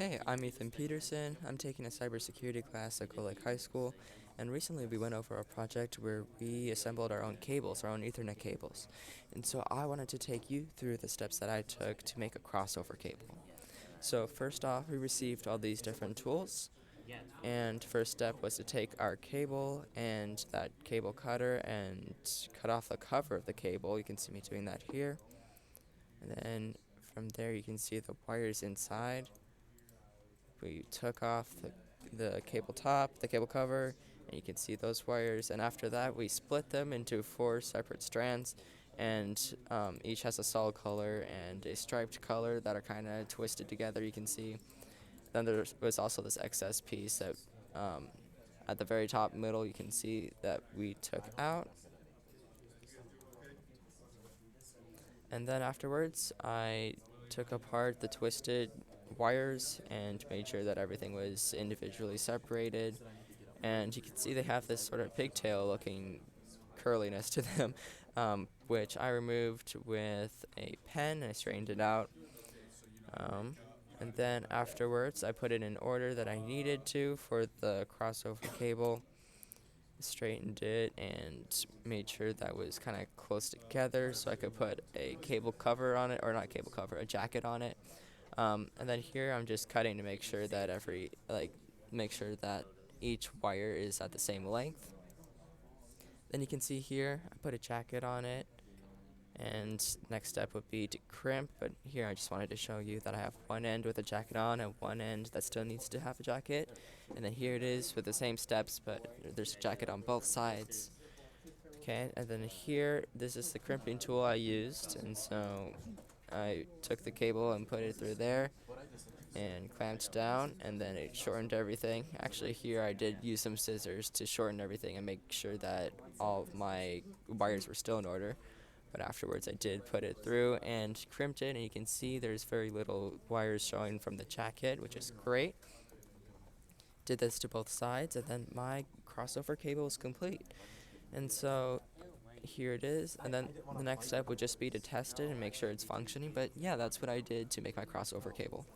Hey, I'm Ethan Peterson. I'm taking a cybersecurity class at Gulick High School, and recently we went over a project where we assembled our own cables, our own Ethernet cables. And so I wanted to take you through the steps that I took to make a crossover cable. So first off, we received all these different tools, and first step was to take our cable and that cable cutter and cut off the cover of the cable. You can see me doing that here. And then from there you can see the wires inside. We took off the cable top, the cable cover, and you can see those wires. And after that, we split them into 4 separate strands, and each has a solid color and a striped color that are kind of twisted together. You can see. Then there was also this excess piece that at the very top middle, you can see that we took out. And then afterwards, I took apart the twisted wires and made sure that everything was individually separated. And you can see they have this sort of pigtail looking curliness to them, which I removed with a pen and I straightened it out. Um, and then afterwards, I put it in order that I needed to for the crossover cable, straightened it and made sure that was kind of close together so I could put a cable cover on it, or not cable cover, a jacket on it. And then here I'm just cutting to make sure that make sure that each wire is at the same length. Then you can see here I put a jacket on it, and next step would be to crimp, but here I just wanted to show you that I have one end with a jacket on and one end that still needs to have a jacket. And then here it is with the same steps, but there's a jacket on both sides. Okay, and then here, this is the crimping tool I used, and so I took the cable and put it through there and clamped down, and then it shortened everything. Actually, here I did use some scissors to shorten everything and make sure that all of my wires were still in order. But afterwards, I did put it through and crimped it, and you can see there's very little wires showing from the jacket, which is great. Did this to both sides, and then my crossover cable is complete. And so here it is, and then the next step would just be to test it and make sure it's functioning. But yeah, that's what I did to make my crossover cable.